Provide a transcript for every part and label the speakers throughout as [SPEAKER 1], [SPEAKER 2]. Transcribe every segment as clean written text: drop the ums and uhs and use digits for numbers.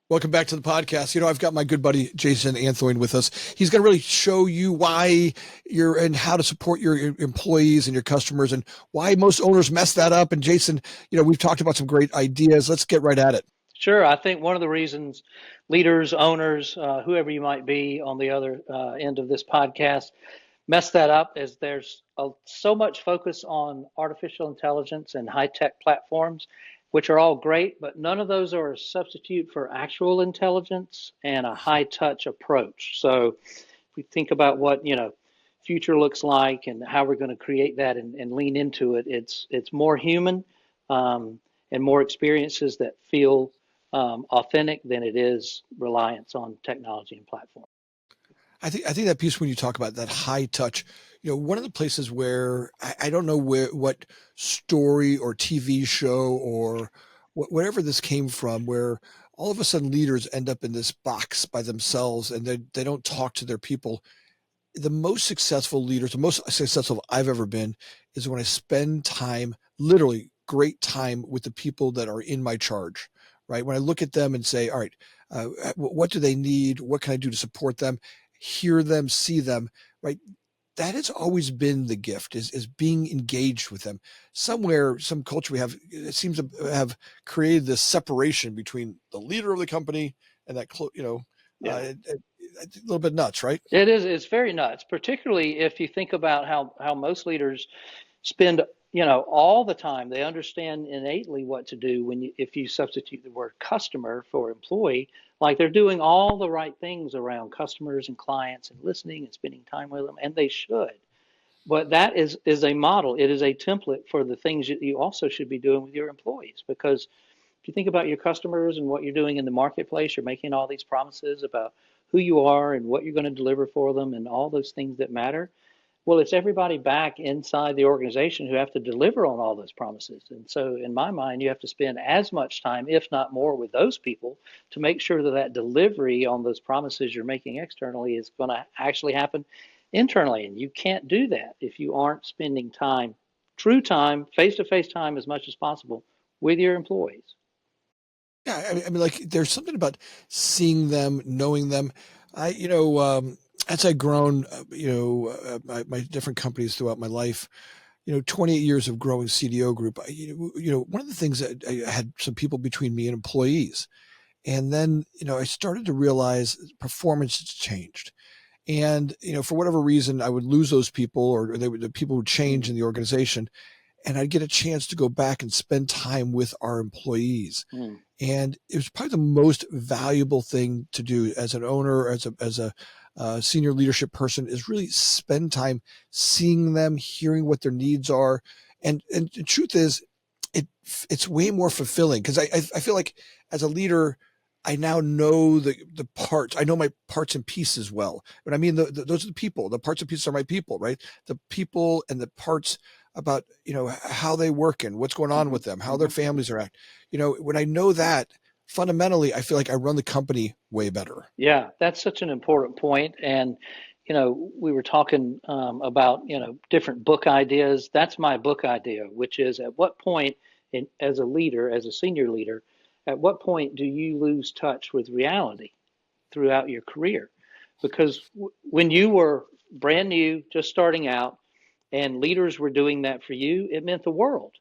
[SPEAKER 1] Welcome back to the podcast. I've got my good buddy Jason Anthoine with us. He's going to really show you why you're and how to support your employees and your customers and why most owners mess that up. And Jason, we've talked about some great ideas. Let's get right at it.
[SPEAKER 2] Sure. I think one of the reasons leaders, owners, whoever you might be on the other end of this podcast, mess that up is there's so much focus on artificial intelligence and high tech platforms, which are all great, but none of those are a substitute for actual intelligence and a high touch approach. So if we think about what, future looks like and how we're going to create that and lean into it, it's more human and more experiences that feel authentic than it is reliance on technology and platform.
[SPEAKER 1] I think that piece when you talk about that high touch, one of the places where I don't know what story or TV show or whatever this came from, where all of a sudden leaders end up in this box by themselves and they don't talk to their people. The most successful leaders, the most successful I've ever been, is when I spend time, literally great time, with the people that are in my charge. Right? When I look at them and say, all right, what do they need? What can I do to support them? Hear them, see them, right? That has always been the gift, is being engaged with them. Somewhere, some culture we have, it seems to have created this separation between the leader of the company and that, a little bit nuts, right?
[SPEAKER 2] It is. It's very nuts, particularly if you think about how most leaders spend, all the time. They understand innately what to do if you substitute the word customer for employee, like they're doing all the right things around customers and clients and listening and spending time with them, and they should. But that is a model. It is a template for the things that you also should be doing with your employees. Because if you think about your customers and what you're doing in the marketplace, you're making all these promises about who you are and what you're going to deliver for them and all those things that matter. Well, it's everybody back inside the organization who have to deliver on all those promises. And so, in my mind, you have to spend as much time, if not more, with those people to make sure that delivery on those promises you're making externally is going to actually happen internally. And you can't do that if you aren't spending time, true time, face to face time as much as possible with your employees.
[SPEAKER 1] Yeah, I mean, like there's something about seeing them, knowing them. As I've grown, my different companies throughout my life, 28 years of growing CDO group, one of the things that I had some people between me and employees. And then, I started to realize performance has changed. And, for whatever reason, I would lose those people or the people would change in the organization. And I'd get a chance to go back and spend time with our employees.
[SPEAKER 2] Mm.
[SPEAKER 1] And it was probably the most valuable thing to do as an owner, as a senior leadership person, is really spend time seeing them, hearing what their needs are. And the truth is, it's way more fulfilling because I feel like as a leader, I now know the parts. I know my parts and pieces well. But I mean, those are the people. The parts and pieces are my people, right? The people and the parts about, how they work and what's going on with them, how their families are act. When I know that, fundamentally, I feel like I run the company way better.
[SPEAKER 2] Yeah, that's such an important point. And, we were talking about, different book ideas. That's my book idea, which is at what point, as a leader, as a senior leader, at what point do you lose touch with reality throughout your career? Because when you were brand new, just starting out, and leaders were doing that for you, it meant the world.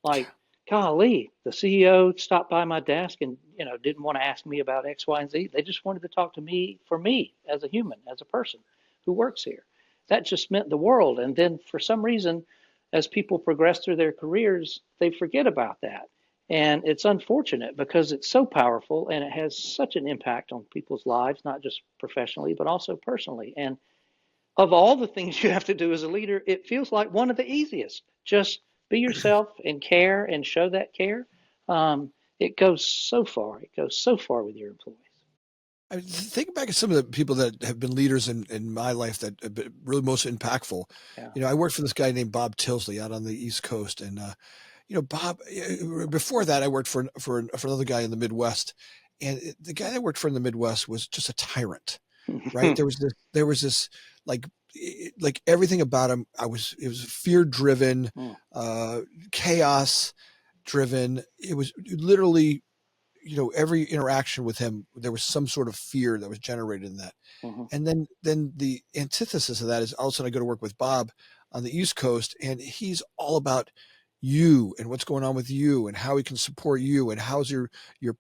[SPEAKER 2] Like, golly, the CEO stopped by my desk and didn't want to ask me about X, Y, and Z. They just wanted to talk to me for me as a human, as a person who works here. That just meant the world. And then for some reason, as people progress through their careers, they forget about that. And it's unfortunate because it's so powerful and it has such an impact on people's lives, not just professionally, but also personally. And of all the things you have to do as a leader, it feels like one of the easiest. Just be yourself and care and show that care. It goes so far. It goes so far with your employees.
[SPEAKER 1] I mean, think back at some of the people that have been leaders in my life that have been really most impactful.
[SPEAKER 2] Yeah.
[SPEAKER 1] I worked for this guy named Bob Tilsley out on the East Coast. And, Bob, before that, I worked for another guy in the Midwest. And the guy that worked for in the Midwest was just a tyrant, right? There was this like everything about him. It was fear driven, chaos driven. It was literally every interaction with him, there was some sort of fear that was generated in that.
[SPEAKER 2] Hmm.
[SPEAKER 1] And then the antithesis of that is all of a sudden I go to work with Bob on the East Coast, and he's all about you and what's going on with you and how he can support you and how's your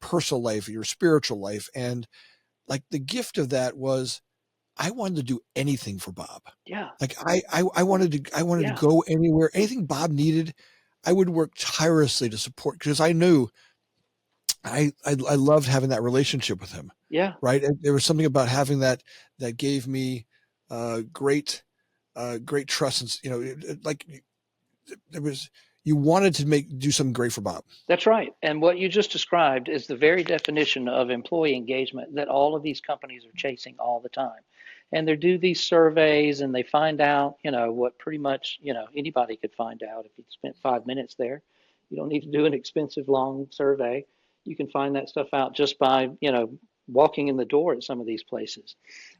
[SPEAKER 1] personal life, your spiritual life. And like the gift of that was I wanted to do anything for Bob.
[SPEAKER 2] Yeah.
[SPEAKER 1] Like I wanted to
[SPEAKER 2] Yeah.
[SPEAKER 1] go anywhere, anything Bob needed. I would work tirelessly to support because I knew I loved having that relationship with him.
[SPEAKER 2] Yeah.
[SPEAKER 1] Right. And there was something about having that gave me great great trust. And, like there was, you wanted to do something great for Bob.
[SPEAKER 2] That's right. And what you just described is the very definition of employee engagement that all of these companies are chasing all the time. And they do these surveys and they find out, what pretty much, anybody could find out if you spent 5 minutes there. You don't need to do an expensive long survey. You can find that stuff out just by, walking in the door at some of these places.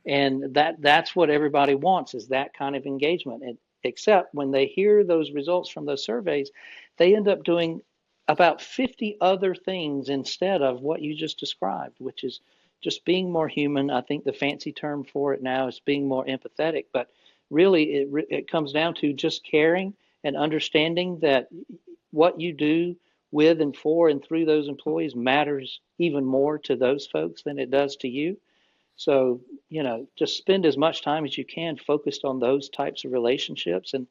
[SPEAKER 2] And that's what everybody wants is that kind of engagement. And except when they hear those results from those surveys, they end up doing about 50 other things instead of what you just described, which is just being more human. I think the fancy term for it now is being more empathetic, but really it comes down to just caring and understanding that what you do with and for and through those employees matters even more to those folks than it does to you. So, just spend as much time as you can focused on those types of relationships and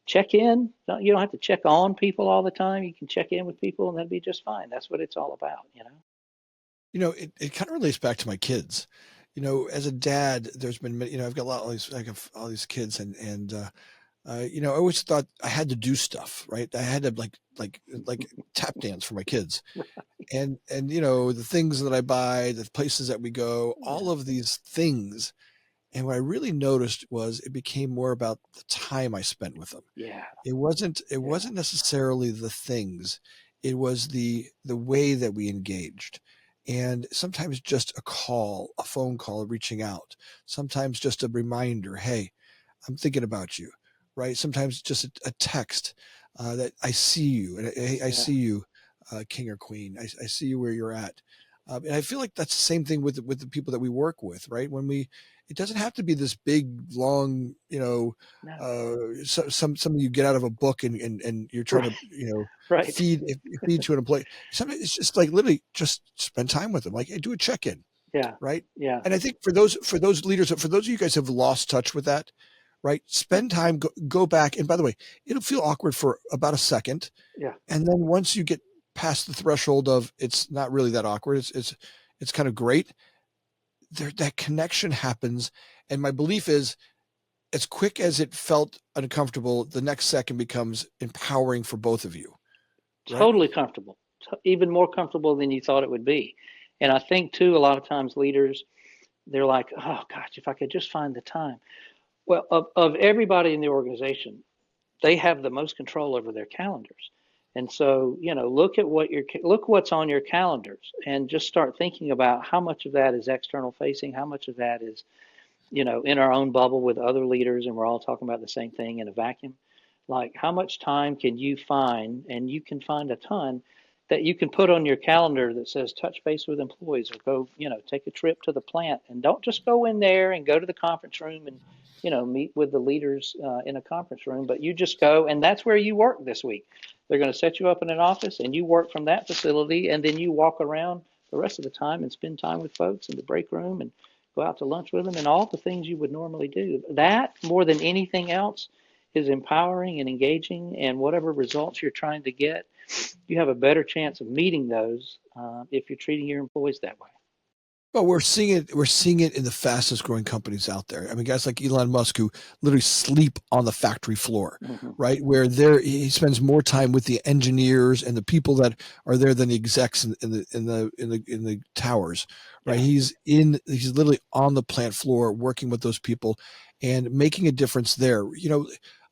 [SPEAKER 2] check in. You don't have to check on people all the time. You can check in with people and that'll be just fine. That's what it's all about.
[SPEAKER 1] It kind of relates back to my kids. As a dad, there's been, I've got I have all these kids I always thought I had to do stuff, right? I had to like tap dance for my kids and the things that I buy, the places that we go,
[SPEAKER 2] Yeah.
[SPEAKER 1] all of these things. And what I really noticed was it became more about the time I spent with them.
[SPEAKER 2] Yeah.
[SPEAKER 1] It
[SPEAKER 2] Yeah.
[SPEAKER 1] wasn't necessarily the things. It was the way that we engaged. And sometimes just a phone call, reaching out, sometimes just a reminder, hey, I'm thinking about you, right? Sometimes just a text that I see you, and hey, I
[SPEAKER 2] Yeah.
[SPEAKER 1] see you, king or queen. I see you where you're at, and I feel like that's the same thing with the people that we work with, right? It doesn't have to be this big, long,
[SPEAKER 2] No.
[SPEAKER 1] something you get out of a book and you're trying to,
[SPEAKER 2] Right. Right.
[SPEAKER 1] feed to an employee. Sometimes it's just like literally just spend time with them, like hey, do a check in,
[SPEAKER 2] Yeah.
[SPEAKER 1] right?
[SPEAKER 2] Yeah.
[SPEAKER 1] And I think for those leaders, for those of you guys who have lost touch with that, right? Spend time, go back. And by the way, it'll feel awkward for about a second.
[SPEAKER 2] Yeah.
[SPEAKER 1] And then once you get past the threshold of it's not really that awkward, it's kind of great. That connection happens. And my belief is as quick as it felt uncomfortable, the next second becomes empowering for both of you. Right.
[SPEAKER 2] Totally comfortable. Even more comfortable than you thought it would be. And I think too, a lot of times leaders, they're like, oh gosh, if I could just find the time. Well, of everybody in the organization, they have the most control over their calendars. And so, look what's on your calendars and just start thinking about how much of that is external facing, how much of that is, in our own bubble with other leaders and we're all talking about the same thing in a vacuum. Like how much time can you find, and you can find a ton that you can put on your calendar that says touch base with employees or go, take a trip to the plant and don't just go in there and go to the conference room and, meet with the leaders in a conference room, but you just go and that's where you work this week. They're going to set you up in an office and you work from that facility and then you walk around the rest of the time and spend time with folks in the break room and go out to lunch with them and all the things you would normally do. That more than anything else is empowering and engaging, and whatever results you're trying to get, you have a better chance of meeting those if you're treating your employees that way.
[SPEAKER 1] Well, we're seeing it. We're seeing it in the fastest growing companies out there. I mean, guys like Elon Musk who literally sleep on the factory floor,
[SPEAKER 2] Mm-hmm.
[SPEAKER 1] right? Where he spends more time with the engineers and the people that are there than the execs in the towers, right?
[SPEAKER 2] Yeah.
[SPEAKER 1] He's literally on the plant floor working with those people and making a difference there.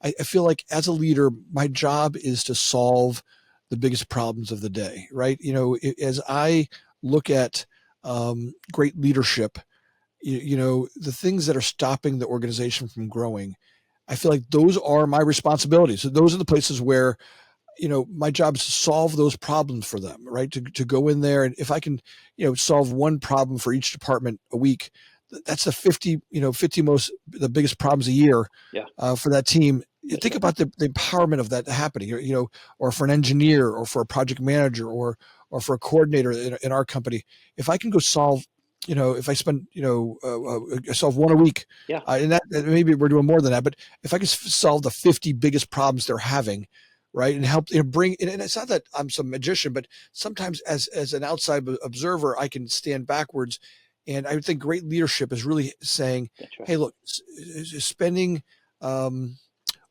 [SPEAKER 1] I feel like as a leader, my job is to solve the biggest problems of the day, right? As I look at great leadership, the things that are stopping the organization from growing, I feel like those are my responsibilities. So those are the places where, my job is to solve those problems for them, right? To go in there, and if I can, solve one problem for each department a week, that's the 50 the biggest problems a year
[SPEAKER 2] Yeah,
[SPEAKER 1] for that team.
[SPEAKER 2] that's
[SPEAKER 1] Think
[SPEAKER 2] right.
[SPEAKER 1] about the empowerment of that happening, or for an engineer, or for a project manager, or for a coordinator in our company. If I can go solve, if I spend, solve one a week,
[SPEAKER 2] Yeah,
[SPEAKER 1] and that maybe we're doing more than that, but if I can solve the 50 biggest problems they're having, right, and help, bring, and it's not that I'm some magician, but sometimes as an outside observer, I can stand backwards. And I would think great leadership is really saying,
[SPEAKER 2] that's right.
[SPEAKER 1] hey, look, spending, um,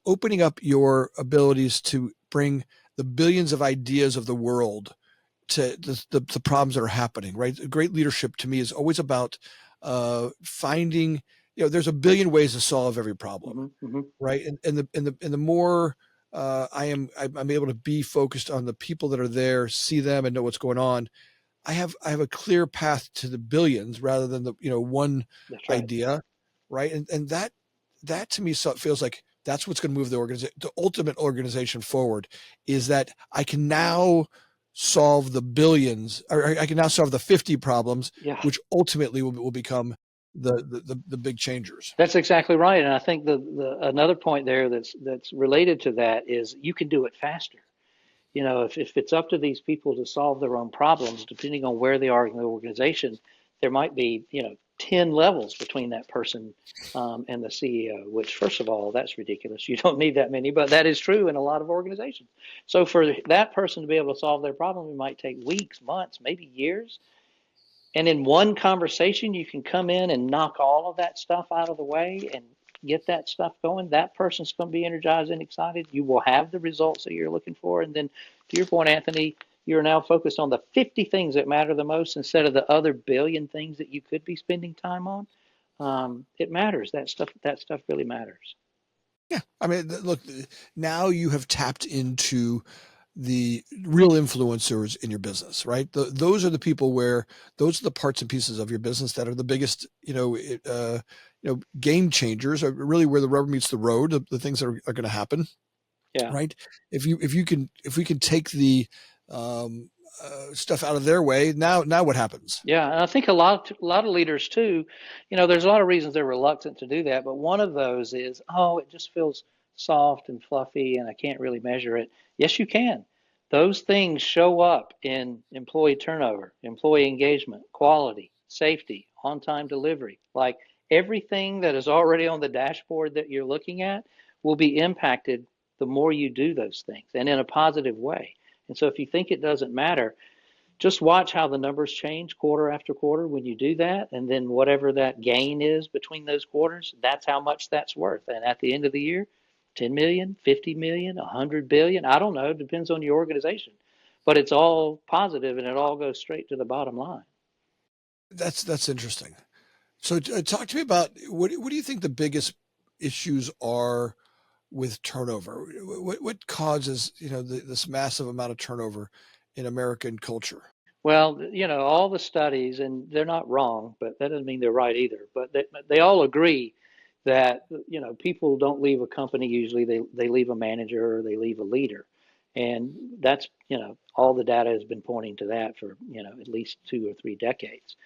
[SPEAKER 1] opening up your abilities to bring the billions of ideas of the world to the problems that are happening, right? Great leadership to me is always about finding, there's a billion ways to solve every problem,
[SPEAKER 2] Hmm. Hmm.
[SPEAKER 1] right? And the more I'm able to be focused on the people that are there, see them, and know what's going on. I have a clear path to the billions rather than the one
[SPEAKER 2] That's right.
[SPEAKER 1] idea, right? And that to me feels like that's what's going to move the ultimate organization forward, is that I can now solve the billions, or I can now solve the 50 problems,
[SPEAKER 2] Yeah.
[SPEAKER 1] which ultimately will become the big changers.
[SPEAKER 2] That's exactly right. And I think the another point there that's related to that is you can do it faster. If it's up to these people to solve their own problems, depending on where they are in the organization, there might be, 10 levels between that person and the CEO, which, first of all, that's ridiculous. You don't need that many, but that is true in a lot of organizations. So for that person to be able to solve their problem, it might take weeks, months, maybe years. And in one conversation, you can come in and knock all of that stuff out of the way and get that stuff going. That person's going to be energized and excited. You will have the results that you're looking for. And then, to your point, Anthony, you're now focused on the 50 things that matter the most instead of the other billion things that you could be spending time on. It matters. That stuff really matters.
[SPEAKER 1] Yeah, I mean, look, now you have tapped into the real influencers in your business, right? Those are the people where those are the parts and pieces of your business that are the biggest, game changers. Are really where the rubber meets the road. The things that are going to happen,
[SPEAKER 2] Yeah.
[SPEAKER 1] right? If we can take the stuff out of their way, now what happens?
[SPEAKER 2] Yeah, and I think a lot of leaders too, there's a lot of reasons they're reluctant to do that, but one of those is, oh, it just feels soft and fluffy and I can't really measure it. Yes, you can. Those things show up in employee turnover, employee engagement, quality, safety, on-time delivery. Like everything that is already on the dashboard that you're looking at will be impacted the more you do those things and in a positive way. And so if you think it doesn't matter, just watch how the numbers change quarter after quarter when you do that. And then whatever that gain is between those quarters, that's how much that's worth. And at the end of the year, 10 million, 50 million, 100 billion, I don't know, depends on your organization. But it's all positive and it all goes straight to the bottom line.
[SPEAKER 1] That's interesting. So talk to me about what do you think the biggest issues are with turnover? What causes this massive amount of turnover in American culture?
[SPEAKER 2] Well, all the studies, and they're not wrong, but that doesn't mean they're right either. But they all agree that, people don't leave a company usually. They leave a manager or they leave a leader. And that's, all the data has been pointing to that for, at least 2 or 3 decades.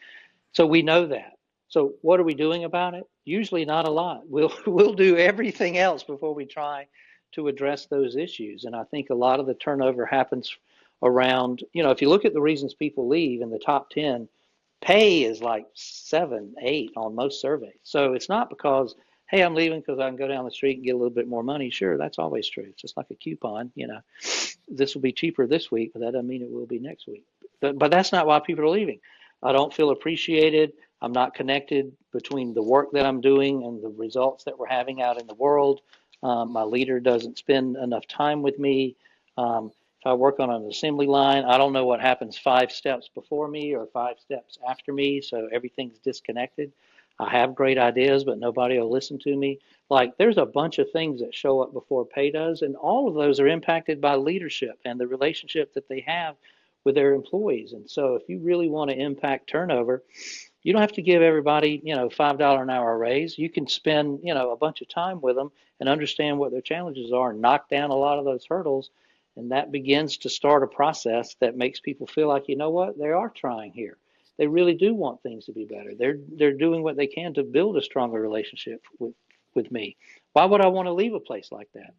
[SPEAKER 2] So we know that. So what are we doing about it? Usually not a lot. We'll do everything else before we try to address those issues. And I think a lot of the turnover happens around, if you look at the reasons people leave in the top 10, pay is like 7, 8 on most surveys. So it's not because, hey, I'm leaving because I can go down the street and get a little bit more money. Sure, that's always true. It's just like a coupon, this will be cheaper this week, but that doesn't mean it will be next week. But that's not why people are leaving. I don't feel appreciated. I'm not connected between the work that I'm doing and the results that we're having out in the world. My leader doesn't spend enough time with me. If I work on an assembly line, I don't know what happens 5 steps before me or 5 steps after me, so everything's disconnected. I have great ideas, but nobody will listen to me. Like there's a bunch of things that show up before pay does, and all of those are impacted by leadership and the relationship that they have with their employees. And so if you really want to impact turnover, you don't have to give everybody, $5 an hour raise. You can spend, a bunch of time with them and understand what their challenges are and knock down a lot of those hurdles. And that begins to start a process that makes people feel like, you know what, they are trying here. They really do want things to be better. They're doing what they can to build a stronger relationship with me. Why would I want to leave a place like that?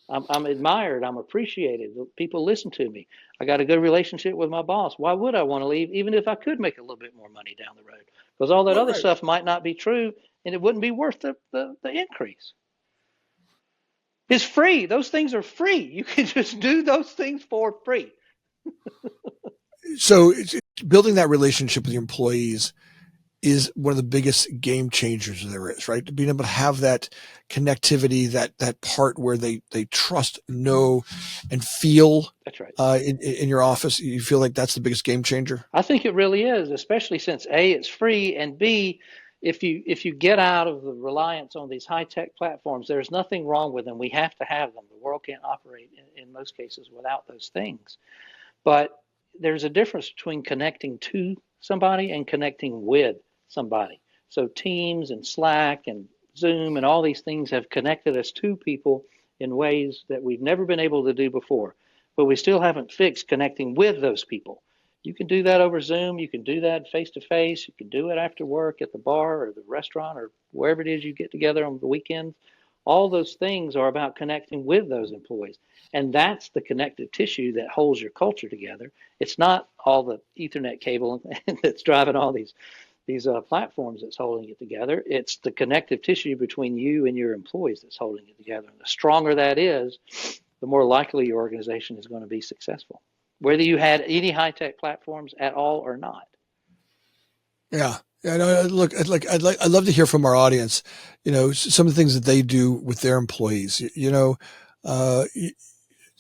[SPEAKER 2] I'm admired. I'm appreciated. People listen to me. I got a good relationship with my boss. Why would I want to leave, even if I could make a little bit more money down the road? Because all that
[SPEAKER 1] Right,
[SPEAKER 2] other
[SPEAKER 1] right.
[SPEAKER 2] stuff might not be true, and it wouldn't be worth the increase. It's free. Those things are free. You can just do those things for free.
[SPEAKER 1] So building that relationship with your employees is one of the biggest game changers there is, right? Being able to have that connectivity, that part where they trust, know, and feel
[SPEAKER 2] That's right.
[SPEAKER 1] in your office. You feel like that's the biggest game changer.
[SPEAKER 2] I think it really is, especially since A, it's free, and B, if you get out of the reliance on these high tech platforms, there's nothing wrong with them. We have to have them. The world can't operate in most cases without those things. But there's a difference between connecting to somebody and connecting with somebody. So Teams and Slack and Zoom and all these things have connected us to people in ways that we've never been able to do before. But we still haven't fixed connecting with those people. You can do that over Zoom. You can do that face to face. You can do it after work at the bar or the restaurant or wherever it is you get together on the weekends. All those things are about connecting with those employees. And that's the connective tissue that holds your culture together. It's not all the Ethernet cable that's driving all these platforms that's holding it together. It's the connective tissue between you and your employees that's holding it together. And the stronger that is, the more likely your organization is going to be successful, whether you had any high tech platforms at all or not.
[SPEAKER 1] Yeah. Yeah, no, look, I'd love to hear from our audience, some of the things that they do with their employees. Uh,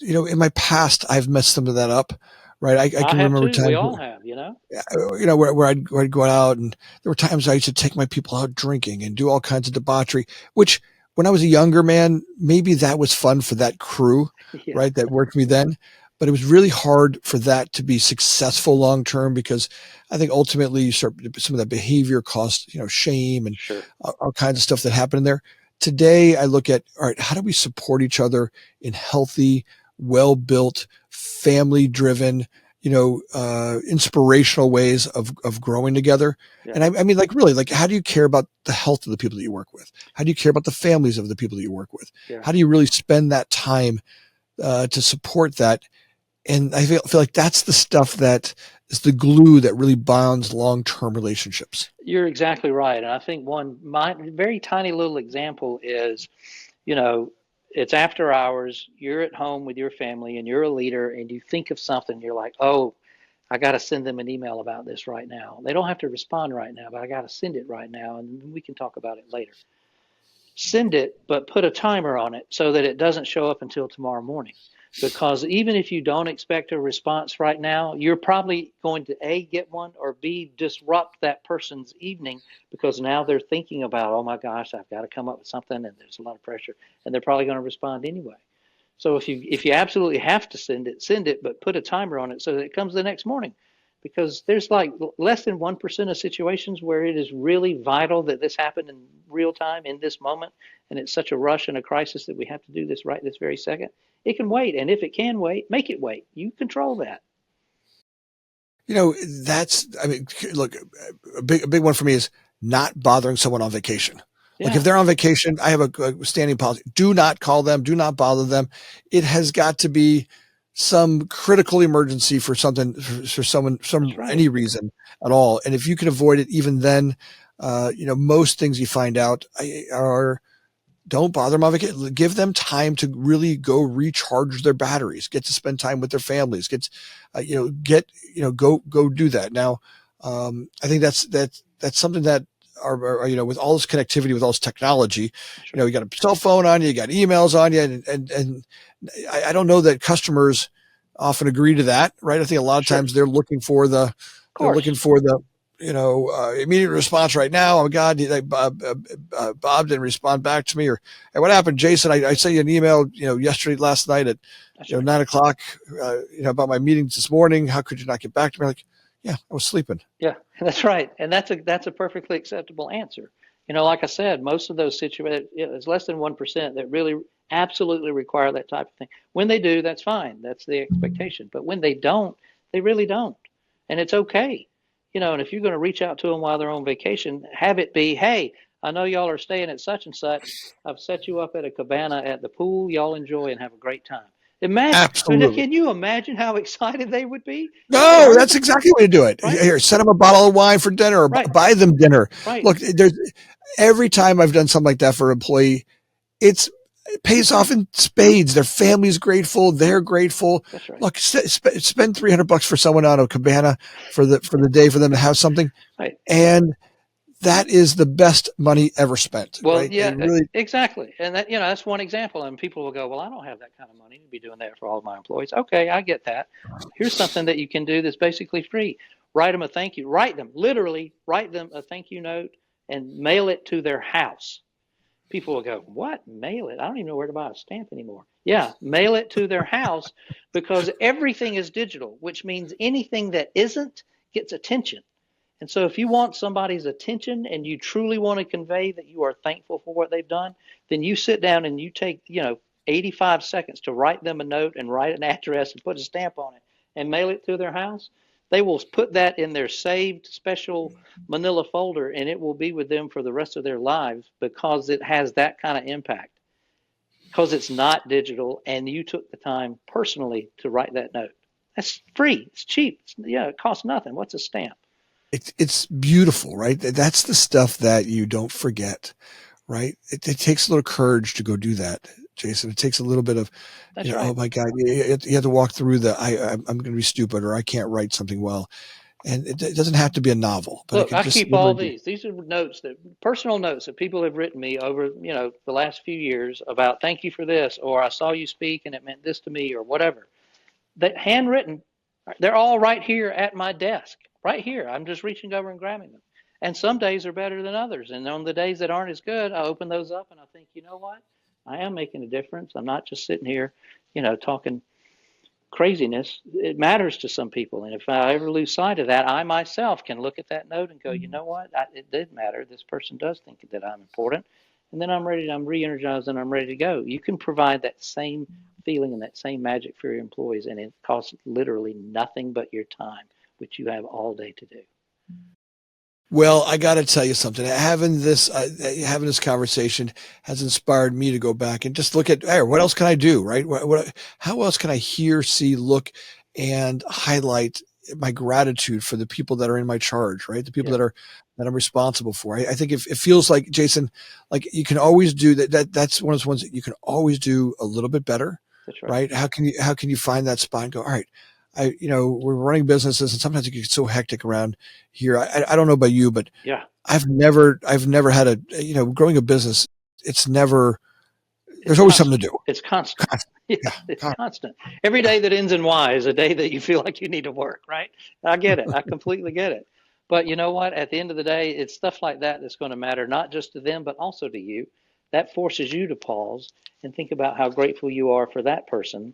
[SPEAKER 1] in my past, I've messed some of that up, right? I
[SPEAKER 2] I
[SPEAKER 1] can
[SPEAKER 2] have
[SPEAKER 1] remember
[SPEAKER 2] too. We
[SPEAKER 1] times
[SPEAKER 2] all have.
[SPEAKER 1] where I'd go out, and there were times I used to take my people out drinking and do all kinds of debauchery, which when I was a younger man, maybe that was fun for that crew,
[SPEAKER 2] Yeah,
[SPEAKER 1] right? That worked me then. But it was really hard for that to be successful long term because I think ultimately some of that behavior caused, shame and
[SPEAKER 2] sure.
[SPEAKER 1] all kinds of stuff that happened in there. Today, I look at, all right, how do we support each other in healthy, well built, family driven, inspirational ways of growing together.
[SPEAKER 2] Yeah,
[SPEAKER 1] And I mean, like, really, like, how do you care about the health of the people that you work with? How do you care about the families of the people that you work with?
[SPEAKER 2] yeah.
[SPEAKER 1] How do you really spend that time to support that? And I feel like that's the stuff that is the glue that really bonds long-term relationships.
[SPEAKER 2] You're exactly right. And I think my very tiny little example is, you know, it's after hours, you're at home with your family and you're a leader and you think of something, you're like, oh, I got to send them an email about this right now. They don't have to respond right now, but I got to send it right now and we can talk about it later. Send it, but put a timer on it so that it doesn't show up until tomorrow morning. Because even if you don't expect a response right now, you're probably going to A, get one, or B, disrupt that person's evening because now they're thinking about, oh my gosh, I've got to come up with something and there's a lot of pressure. And they're probably going to respond anyway. So if you absolutely have to send it, but put a timer on it so that it comes the next morning. Because there's like less than 1% of situations where it is really vital that this happened in real time in this moment. And it's such a rush and a crisis that we have to do this right this very second. It can wait. And if it can wait, make it wait. You control that.
[SPEAKER 1] I mean, look, a big one for me is not bothering someone on vacation. Like if
[SPEAKER 2] Yeah,
[SPEAKER 1] they're on vacation, I have a standing policy. Do not call them. Do not bother them. It has got to be some critical emergency for something, for someone,
[SPEAKER 2] that's right.
[SPEAKER 1] any reason at all. And if you can avoid it, even then, most things you find out are don't bother them on vacation. Give them time to really go recharge their batteries, get to spend time with their families, go do that. Now, I think that's something that with all this connectivity, with all this technology,
[SPEAKER 2] That's right.
[SPEAKER 1] you got a cell phone on you, you got emails on you, and I don't know that customers often agree to that, right? I think a lot of
[SPEAKER 2] Sure.
[SPEAKER 1] times
[SPEAKER 2] Of
[SPEAKER 1] they're
[SPEAKER 2] course.
[SPEAKER 1] looking for the immediate response right now. Oh God, Bob didn't respond back to me, or hey, what happened, Jason? I sent you an email, last night at
[SPEAKER 2] That's right.
[SPEAKER 1] 9 o'clock, about my meetings this morning. How could you not get back to me? Like, yeah, I was sleeping.
[SPEAKER 2] Yeah, that's right. And that's a perfectly acceptable answer. Like I said, most of those situations, it's less than 1% that really absolutely require that type of thing. When they do, that's fine. That's the expectation. But when they don't, they really don't. And it's okay. And if you're going to reach out to them while they're on vacation, have it be, hey, I know y'all are staying at such and such. I've set you up at a cabana at the pool. Y'all enjoy and have a great time. Imagine,
[SPEAKER 1] Absolutely.
[SPEAKER 2] can you imagine how excited they would be? They
[SPEAKER 1] No,
[SPEAKER 2] earned
[SPEAKER 1] that's
[SPEAKER 2] it,
[SPEAKER 1] exactly the way to do it.
[SPEAKER 2] right?
[SPEAKER 1] Here, send them a bottle of wine for dinner or
[SPEAKER 2] Right,
[SPEAKER 1] buy them dinner.
[SPEAKER 2] right.
[SPEAKER 1] Look, there's every time I've done something like that for an employee, it pays off in spades. Their family's grateful. They're grateful.
[SPEAKER 2] That's right.
[SPEAKER 1] Look, spend $300 for someone on a cabana for the day for them to have something.
[SPEAKER 2] Right.
[SPEAKER 1] And that is the best money ever spent,
[SPEAKER 2] Well,
[SPEAKER 1] right?
[SPEAKER 2] yeah,
[SPEAKER 1] It really,
[SPEAKER 2] exactly. And that's one example. And people will go, well, I don't have that kind of money to be doing that for all of my employees. Okay, I get that. Here's something that you can do that's basically free. Write them a thank you. Write them, literally, write them a thank you note and mail it to their house. People will go, what? Mail it? I don't even know where to buy a stamp anymore. Yeah, mail it to their house because everything is digital, which means anything that isn't gets attention. And so if you want somebody's attention and you truly want to convey that you are thankful for what they've done, then you sit down and you take, 85 seconds to write them a note and write an address and put a stamp on it and mail it to their house. They will put that in their saved special manila folder and it will be with them for the rest of their lives because it has that kind of impact. Because it's not digital and you took the time personally to write that note. That's free. It's cheap. It costs nothing. What's a stamp?
[SPEAKER 1] it's beautiful, right? That's the stuff that you don't forget, right? It takes a little courage to go do that, Jason. It takes a little bit of,
[SPEAKER 2] That's right.
[SPEAKER 1] oh my God, you have to walk through I'm going to be stupid or I can't write something well. And it doesn't have to be a novel, but it
[SPEAKER 2] Look,
[SPEAKER 1] could
[SPEAKER 2] I
[SPEAKER 1] just
[SPEAKER 2] keep all
[SPEAKER 1] literally be.
[SPEAKER 2] these. These are notes personal notes that people have written me over, the last few years about thank you for this, or I saw you speak and it meant this to me, or whatever. That handwritten, they're all right here at my desk, right here. I'm just reaching over and grabbing them. And some days are better than others. And on the days that aren't as good, I open those up and I think, you know what? I am making a difference. I'm not just sitting here, talking craziness. It matters to some people. And if I ever lose sight of that, I myself can look at that note and go, you know what? It did matter. This person does think that I'm important. And then I'm re energized and I'm ready to go. You can provide that same feeling and that same magic for your employees, and it costs literally nothing but your time, which you have all day to do.
[SPEAKER 1] Well, I got to tell you something. Having this conversation has inspired me to go back and just look at, hey, what else can I do, right? How else can I hear, see, look, and highlight my gratitude for the people that are in my charge, right? The people
[SPEAKER 2] Yeah,
[SPEAKER 1] that I'm responsible for. I think if it feels like, Jason, like you can always do that. That's one of those ones that you can always do a little bit better,
[SPEAKER 2] that's right.
[SPEAKER 1] right? How can you find that spot and go, all right, we're running businesses and sometimes it gets so hectic around here. I don't know about you, but
[SPEAKER 2] Yeah,
[SPEAKER 1] I've never had growing a business. It's never,
[SPEAKER 2] it's
[SPEAKER 1] there's always something
[SPEAKER 2] constant.
[SPEAKER 1] to do.
[SPEAKER 2] It's constant. Yeah,
[SPEAKER 1] Yeah.
[SPEAKER 2] it's
[SPEAKER 1] God.
[SPEAKER 2] constant. Every day that ends in Y is a day that you feel like you need to work, right? I get it. I completely get it. But you know what? At the end of the day, it's stuff like that that's going to matter, not just to them, but also to you. That forces you to pause and think about how grateful you are for that person,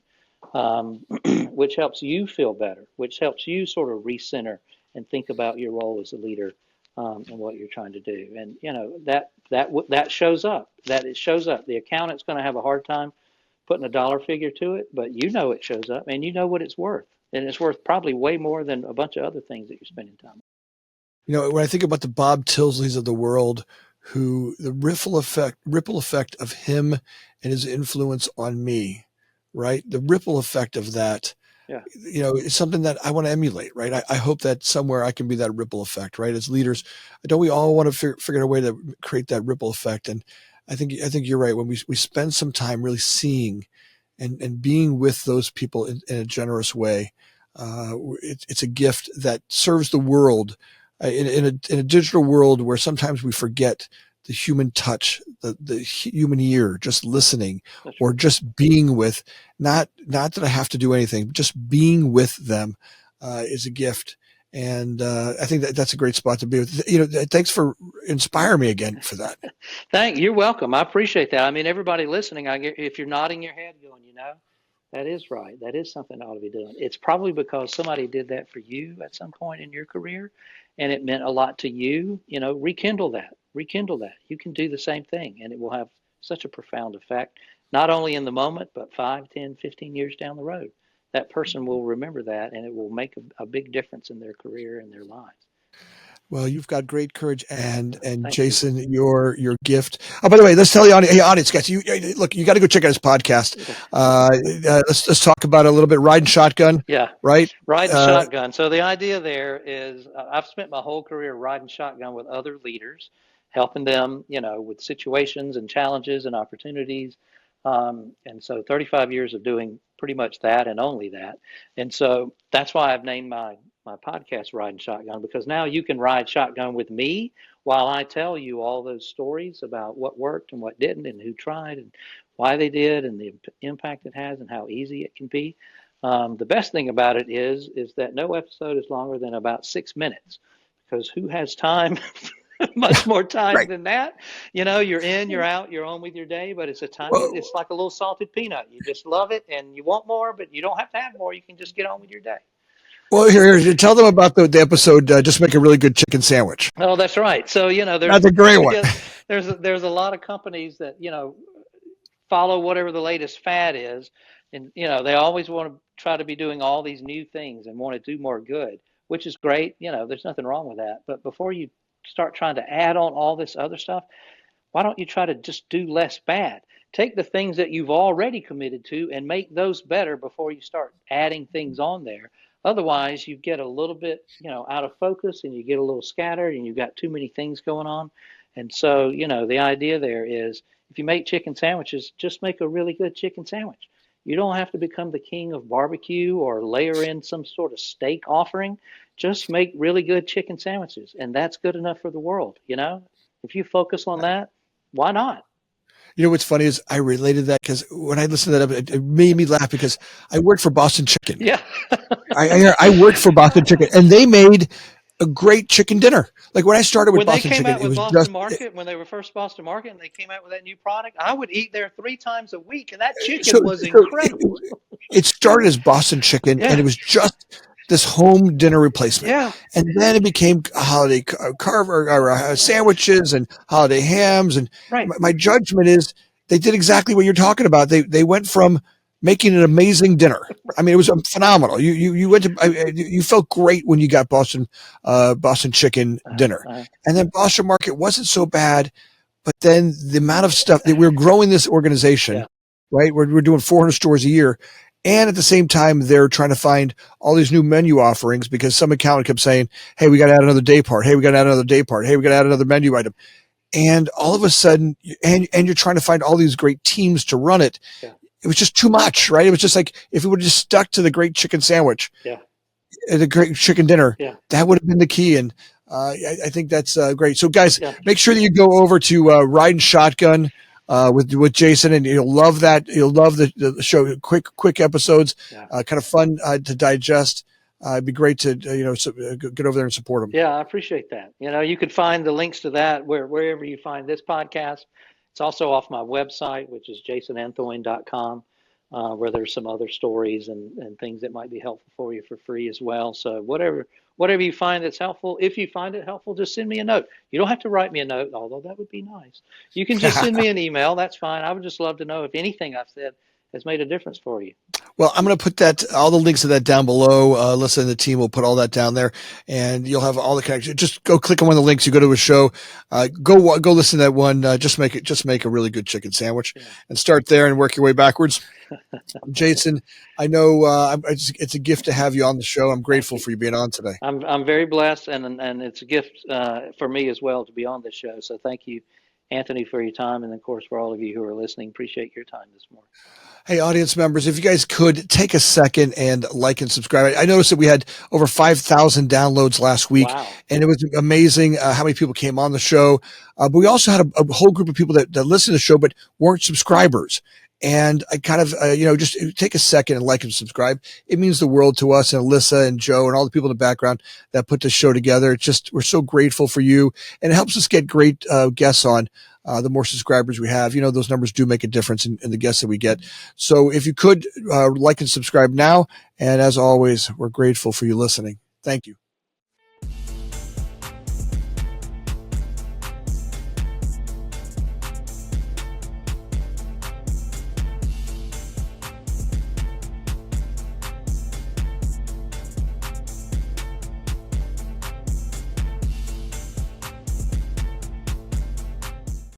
[SPEAKER 2] which helps you feel better, which helps you sort of recenter and think about your role as a leader and what you're trying to do. And that shows up. That it shows up. The accountant's going to have a hard time putting a dollar figure to it, but it shows up and you know what it's worth. And it's worth probably way more than a bunch of other things that you're spending time on.
[SPEAKER 1] When I think about the Bob Tillsleys of the world, who the ripple effect of him and his influence on me, right? The ripple effect of that,
[SPEAKER 2] Yeah,
[SPEAKER 1] it's something that I want to emulate, right? I hope that somewhere I can be that ripple effect, right? As leaders, don't we all want to figure out a way to create that ripple effect? And I think you're right. When we spend some time really seeing and being with those people in a generous way, it's a gift that serves the world in a digital world where sometimes we forget the human touch, the human ear, just listening
[SPEAKER 2] that's
[SPEAKER 1] or
[SPEAKER 2] right.
[SPEAKER 1] just being with, not that I have to do anything, but just being with them is a gift. And I think that's a great spot to be with. Thanks for inspiring me again for that.
[SPEAKER 2] You're welcome. I appreciate that. I mean, everybody listening, if you're nodding your head going, that is right. That is something I ought to be doing. It's probably because somebody did that for you at some point in your career and it meant a lot to you. Rekindle that. Rekindle that. You can do the same thing and it will have such a profound effect. not only in the moment, but 5, 10, 15 years down the road. That person will remember that, and it will make a big difference in their career and their lives.
[SPEAKER 1] Well, you've got great courage, and
[SPEAKER 2] Thank you.
[SPEAKER 1] Jason, your gift. Oh, by the way, let's tell the audience, hey, audience guys, you look, you got to go check out his podcast. Let's talk about it a little bit. Riding shotgun,
[SPEAKER 2] Yeah,
[SPEAKER 1] right?
[SPEAKER 2] riding shotgun. So the idea there is, I've spent my whole career riding shotgun with other leaders, helping them, with situations and challenges and opportunities. And so 35 years of doing pretty much that and only that. And so that's why I've named my podcast Riding Shotgun, because now you can ride shotgun with me while I tell you all those stories about what worked and what didn't and who tried and why they did and the impact it has and how easy it can be. The best thing about it is that no episode is longer than about 6 minutes, because who has time? Much more time
[SPEAKER 1] Right.
[SPEAKER 2] than that. You're in, you're out, you're on with your day, but it's a time.
[SPEAKER 1] Well,
[SPEAKER 2] It's like a little salted peanut. You just love it, and you want more, but you don't have to have more. You can just get on with your day.
[SPEAKER 1] well, here, tell them about the episode. Just make a really good chicken sandwich.
[SPEAKER 2] Oh, that's right. So
[SPEAKER 1] That's a great one.
[SPEAKER 2] there's a lot of companies that follow whatever the latest fad is, and they always want to try to be doing all these new things and want to do more good, which is great. There's nothing wrong with that. But before you start trying to add on all this other stuff, why don't you try to just do less bad? Take the things that you've already committed to and make those better before you start adding things on there. Otherwise, you get a little bit, out of focus, and you get a little scattered, and you've got too many things going on. And so, the idea there is, if you make chicken sandwiches, just make a really good chicken sandwich. You don't have to become the king of barbecue or layer in some sort of steak offering. Just make really good chicken sandwiches, and that's good enough for the world. If you focus on that, why not?
[SPEAKER 1] You know what's funny is I related that because when I listened to that, it made me laugh because I worked for Boston Chicken.
[SPEAKER 2] Yeah.
[SPEAKER 1] I worked for Boston Chicken, and they made a great chicken dinner. Like when I started with Boston Chicken, it was
[SPEAKER 2] Boston
[SPEAKER 1] just
[SPEAKER 2] Market, when they were first Boston Market, and they came out with that new product, I would eat there 3 times a week, and that chicken was incredible.
[SPEAKER 1] It started as Boston Chicken, and it was just this home dinner replacement.
[SPEAKER 2] Yeah.
[SPEAKER 1] And then it became holiday carver or sandwiches and holiday hams. And
[SPEAKER 2] Right.
[SPEAKER 1] my judgment is they did exactly what you're talking about. They went from making an amazing dinner. I mean, it was phenomenal. You went to you felt great when you got Boston Chicken dinner, and then Boston Market wasn't so bad. But then the amount of stuff that we're growing this organization, right? We're doing 400 stores a year. And at the same time, they're trying to find all these new menu offerings because some accountant kept saying, hey, we got to add another day part. Hey, we got to add another day part. Hey, we got to add another menu item. And all of a sudden, and you're trying to find all these great teams to run it.
[SPEAKER 2] Yeah.
[SPEAKER 1] It was just too much, right? It was just like, if we would have just stuck to the great chicken sandwich, the great chicken dinner, that would have been the key. And I think that's great. So guys, make sure that you go over to Riding Shotgun with Jason, and you'll love that. You'll love the show. Quick episodes, kind of fun to digest. It'd be great to get over there and support them.
[SPEAKER 2] Yeah, I appreciate that. You can find the links to that wherever you find this podcast. It's also off my website, which is jasonanthoine.com, where there's some other stories and things that might be helpful for you for free as well. So whatever you find that's helpful, if you find it helpful, just send me a note. You don't have to write me a note, although that would be nice. You can just send me an email. That's fine. I would just love to know if anything I've said has made a difference for you.
[SPEAKER 1] Well, I'm going to put all the links to that down below. Alyssa and the team will put all that down there, and you'll have all the connections. Just go click on one of the links. You go to a show, go listen to that one. Just make a really good chicken sandwich, and start there and work your way backwards. Jason, I know it's a gift to have you on the show. I'm grateful for you being on today.
[SPEAKER 2] I'm very blessed, and it's a gift for me as well to be on this show. So thank you, Anthony, for your time, and of course for all of you who are listening. Appreciate your time this morning.
[SPEAKER 1] Hey, audience members, if you guys could take a second and like and subscribe. I noticed that we had over 5,000 downloads last week, and it was amazing how many people came on the show. But we also had a whole group of people that listened to the show but weren't subscribers. And I kind of, just take a second and like and subscribe. It means the world to us, and Alyssa and Joe and all the people in the background that put this show together. It's just, we're so grateful for you, and it helps us get great guests on. The more subscribers we have, those numbers do make a difference in the guests that we get. So if you could like and subscribe now, and as always, we're grateful for you listening. Thank you.